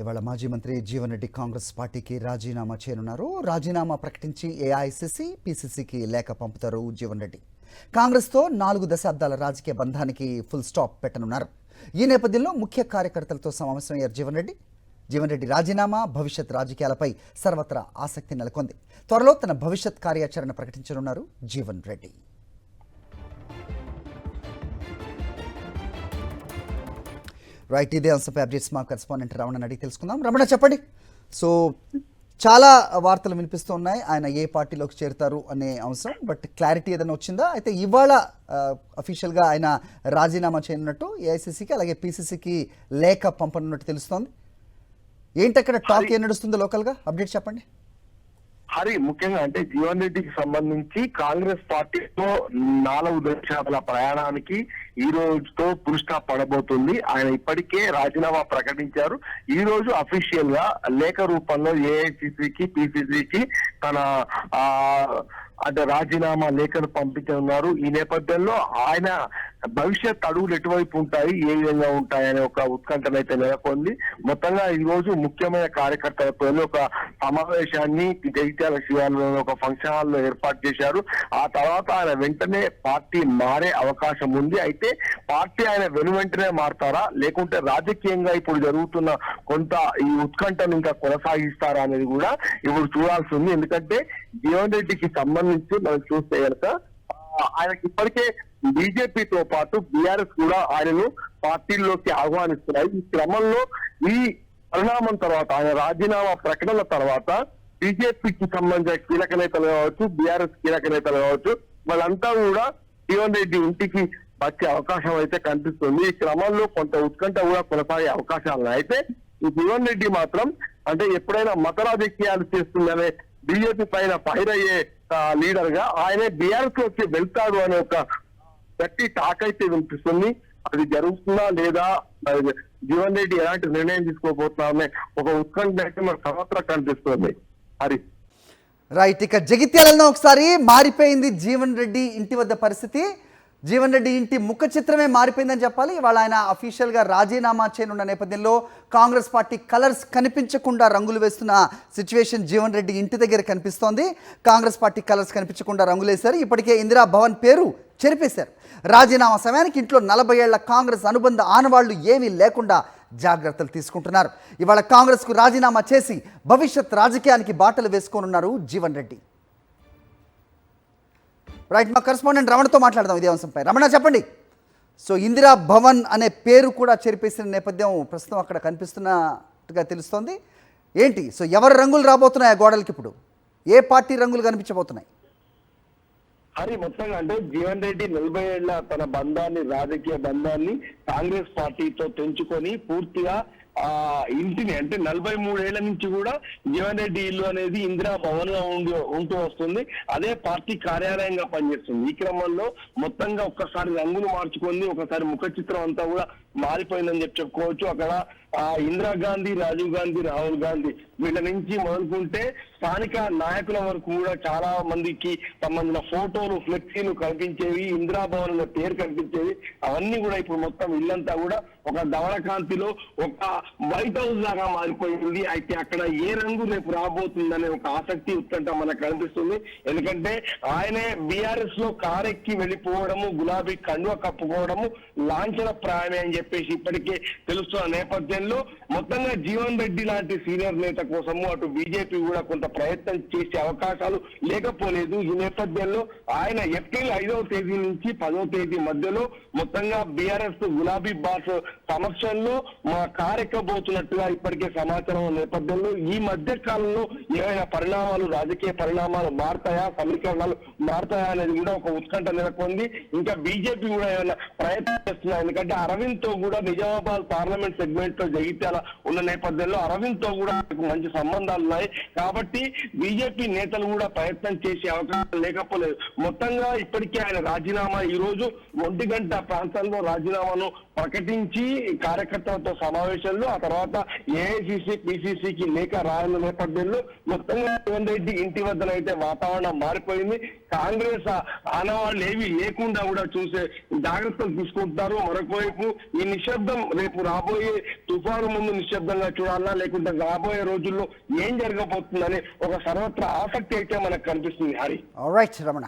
ఇవాళ మాజీ మంత్రి జీవన్ రెడ్డి కాంగ్రెస్ పార్టీకి రాజీనామా చేయనున్నారు. రాజీనామా ప్రకటించి ఏఐసిసి, పిసిసికి లేఖ పంపుతారు జీవన్ రెడ్డి. కాంగ్రెస్తో 4 దశాబ్దాల రాజకీయ బంధానికి ఫుల్ స్టాప్ పెట్టనున్నారు. ఈ నేపథ్యంలో ముఖ్య కార్యకర్తలతో సమావేశమయ్యారు జీవన్ రెడ్డి రాజీనామా భవిష్యత్ రాజకీయాలపై సర్వత్రా ఆసక్తి నెలకొంది. త్వరలో తన భవిష్యత్ కార్యాచరణ ప్రకటించనున్నారు జీవన్ రెడ్డి. రైట్, ఇదే అంశంపై అప్డేట్స్ మా కరెస్పాండెంట్ రమణ అడిగి తెలుసుకుందాం. రమణ, చెప్పండి. సో చాలా వార్తలు వినిపిస్తూ ఉన్నాయి ఆయన ఏ పార్టీలోకి చేరుతారు అనే అంశం, బట్ క్లారిటీ ఏదైనా వచ్చిందా? అయితే ఇవాళ అఫీషియల్గా ఆయన రాజీనామా చేయనున్నట్టు ఏఐసిసికి అలాగే పిసిసికి లేఖ పంపనున్నట్టు తెలుస్తోంది. ఏంటి అక్కడ టాక్ ఏం నడుస్తుందో లోకల్గా అప్డేట్ చెప్పండి. హరి, ముఖ్యంగా అంటే జీవన్ రెడ్డికి సంబంధించి కాంగ్రెస్ పార్టీతో 4 దశాబ్దాల ప్రయాణానికి ఈ రోజుతో ఫుల్ స్టాప్ పడబోతుంది. ఆయన ఇప్పటికే రాజీనామా ప్రకటించారు. ఈ రోజు అఫీషియల్ గా లేఖ రూపంలో ఏఐసిసికి, పిసిసికి తన అంటే రాజీనామా లేఖను పంపించనున్నారు. ఈ నేపథ్యంలో ఆయన భవిష్యత్ అడుగులు ఎటువైపు ఉంటాయి, ఏ విధంగా ఉంటాయి అనే ఒక ఉత్కంఠనైతే నెలకొంది. మొత్తంగా ఈ రోజు ముఖ్యమైన కార్యకర్తలతో ఒక సమావేశాన్ని జగిత్యాల శివార్లో ఒక ఫంక్షన్ హాల్లో ఏర్పాటు చేశారు. ఆ తర్వాత ఆయన వెంటనే పార్టీ మారే అవకాశం ఉంది. అయితే పార్టీ ఆయన వెనువెంటనే మారతారా, లేకుంటే రాజకీయంగా ఇప్పుడు జరుగుతున్న కొంత ఈ ఉత్కంఠను ఇంకా కొనసాగిస్తారా అనేది కూడా ఇప్పుడు చూడాల్సి ఉంది. ఎందుకంటే జీవన్ రెడ్డికి సంబంధించి మనం చూస్తే కనుక ఆయనకి ఇప్పటికే బీజేపీతో పాటు బీఆర్ఎస్ కూడా ఆయనను పార్టీల్లోకి ఆహ్వానిస్తున్నాయి. ఈ క్రమంలో ఈ పరిణామం తర్వాత, ఆయన రాజీనామా ప్రకటన తర్వాత బీజేపీకి సంబంధించిన కీలక నేతలు కావచ్చు, బీఆర్ఎస్ కీలక నేతలు కావచ్చు, వాళ్ళంతా కూడా జీవన్ రెడ్డి ఇంటికి వచ్చే అవకాశం అయితే కనిపిస్తుంది. ఈ క్రమంలో కొంత ఉత్కంఠ కూడా కొనసాగే అవకాశాలు. అయితే ఈ జీవన్ రెడ్డి మాత్రం అంటే ఎప్పుడైనా మత రాజకీయాలు చేస్తుందనే బీజేపీ పైన ఫైర్ అయ్యే లీడర్ గా ఆయనే బీఆర్ఎస్ లోకి వెళ్తాడు అనే ఒక గట్టి టాక్ అయితే వినిపిస్తుంది. అది జరుగుతుందా లేదా, జీవన్ రెడ్డి ఎలాంటి నిర్ణయం తీసుకోబోతున్నారనే ఒక ఉత్కంఠ అయితే మనకు సర్వత్రా కనిపిస్తుంది. హరి, రైట్, ఇక జగిత్యాలలో ఒకసారి మారిపోయింది జీవన్ రెడ్డి ఇంటి వద్ద పరిస్థితి. జీవన్ రెడ్డి ఇంటి ముఖ చిత్రమే మారిపోయిందని చెప్పాలి. ఇవాళ ఆయన అఫీషియల్గా రాజీనామా చేయనున్న నేపథ్యంలో కాంగ్రెస్ పార్టీ కలర్స్ కనిపించకుండా రంగులు వేస్తున్న సిచ్యువేషన్ జీవన్ రెడ్డి ఇంటి దగ్గర కనిపిస్తోంది. కాంగ్రెస్ పార్టీ కలర్స్ కనిపించకుండా రంగులేశారు. ఇప్పటికే ఇందిరా భవన్ పేరు చెరిపేశారు. రాజీనామా సమయానికి ఇంట్లో 40 ఏళ్ల కాంగ్రెస్ అనుబంధ ఆనవాళ్లు ఏమీ లేకుండా జాగ్రత్తలు తీసుకుంటున్నారు. ఇవాళ కాంగ్రెస్కు రాజీనామా చేసి భవిష్యత్ రాజకీయానికి బాటలు వేసుకోనున్నారు జీవన్ రెడ్డి. రైట్, మా కరెస్పాండెంట్ రమణతో మాట్లాడదాం ఇదే అంశంపై. రమణ, చెప్పండి. సో ఇందిరా భవన్ అనే పేరు కూడా చెరిపేసిన నేపథ్యం ప్రస్తుతం అక్కడ కనిపిస్తున్నట్టుగా తెలుస్తోంది. ఏంటి, సో ఎవరి రంగులు రాబోతున్నాయి ఆ గోడలకి? ఇప్పుడు ఏ పార్టీ రంగులు కనిపించబోతున్నాయి? హరి, మొత్తంగా అంటే జీవన్ రెడ్డి 40 ఏళ్ల తన బంధాన్ని, రాజకీయ బంధాన్ని కాంగ్రెస్ పార్టీతో తెంచుకొని పూర్తిగా ఇంటిని అంటే 43 ఏళ్ల నుంచి కూడా జీవన్ రెడ్డి ఇల్లు అనేది ఇందిరా భవన్ గా ఉంటూ వస్తుంది. అదే పార్టీ కార్యాలయంగా పనిచేస్తుంది. ఈ క్రమంలో మొత్తంగా ఒక్కసారి రంగులు మార్చుకుంది, ఒకసారి ముఖ చిత్రం అంతా కూడా మారిపోయిందని చెప్పుకోవచ్చు. అక్కడ ఇందిరాగాంధీ, రాజీవ్ గాంధీ, రాహుల్ గాంధీ వీళ్ళ నుంచి మొదలుకుంటే స్థానిక నాయకుల వరకు కూడా చాలా మందికి సంబంధించిన ఫోటోలు, ఫ్లెక్సీలు కనిపించేవి, ఇందిరా భవన్ అనే పేరు కనిపించేవి. అవన్నీ కూడా ఇప్పుడు మొత్తం ఇల్లంతా కూడా ఒక ధవళ కాంతిలో ఒక వైట్ హౌస్ లాగా మారిపోయింది. అయితే అక్కడ ఏ రంగు రేపు రాబోతుందనే ఒక ఆసక్తి, ఉత్కంఠ మనకు కనిపిస్తుంది. ఎందుకంటే ఆయనే బీఆర్ఎస్ లో కారెక్కి వెళ్ళిపోవడము, గులాబీ కండువ కప్పుకోవడము లాంఛన ప్రాయమే అని చెప్పేసి ఇప్పటికే తెలుస్తున్న నేపథ్యంలో మొత్తంగా జీవన్ రెడ్డి లాంటి సీనియర్ నేత కోసము అటు బీజేపీ కూడా కొంత ప్రయత్నం చేసే అవకాశాలు లేకపోలేదు. ఈ నేపథ్యంలో ఆయన ఏప్రిల్ 5వ తేదీ నుంచి 10వ తేదీ మధ్యలో మొత్తంగా బీఆర్ఎస్ గులాబీ బాస్ సమక్షంలో మా కారెక్కబోతున్నట్టుగా ఇప్పటికే సమాచారం నేపథ్యంలో ఈ మధ్య కాలంలో ఏమైనా పరిణామాలు, రాజకీయ పరిణామాలు మారుతాయా, సమీకరణాలు మారుతాయా అనేది కూడా ఒక ఉత్కంఠ నెలకొంది. ఇంకా బీజేపీ కూడా ఏమైనా ప్రయత్నం చేస్తున్నా. ఎందుకంటే అరవింద్ తో కూడా నిజామాబాద్ పార్లమెంట్ సెగ్మెంట్ లో జగిత్యాల ఉన్న నేపథ్యంలో అరవింద్ తో కూడా మంచి సంబంధాలు ఉన్నాయి. కాబట్టి బీజేపీ నేతలు కూడా ప్రయత్నం చేసే అవకాశం లేకపోలేదు. మొత్తంగా ఇప్పటికే ఆయన రాజీనామా ఈ రోజు 1 గంట ప్రాంతంలో రాజీనామాను ప్రకటించి కార్యకర్తలతో సమావేశంలో ఆ తర్వాత ఏఐసిసి, పిసిసికి లేఖ రాయల నేపథ్యంలో మొత్తంగా జీవన్ రెడ్డి ఇంటి వద్దనైతే వాతావరణం మారిపోయింది. కాంగ్రెస్ ఆనవాళ్ళు ఏవి లేకుండా కూడా చూసే జాగ్రత్తలు తీసుకుంటున్నారు. మరొకవైపు ఈ నిశ్శబ్దం రేపు రాబోయే తుఫాను ముందు నిశ్శబ్దంగా చూడాలా, లేకుంటే రాబోయే రోజుల్లో ఏం జరగబోతుందని ఒక సర్వత్రా ఆసక్తి అయితే మనకు కనిపిస్తుంది. హరి. ఆల్రైట్ రమణ.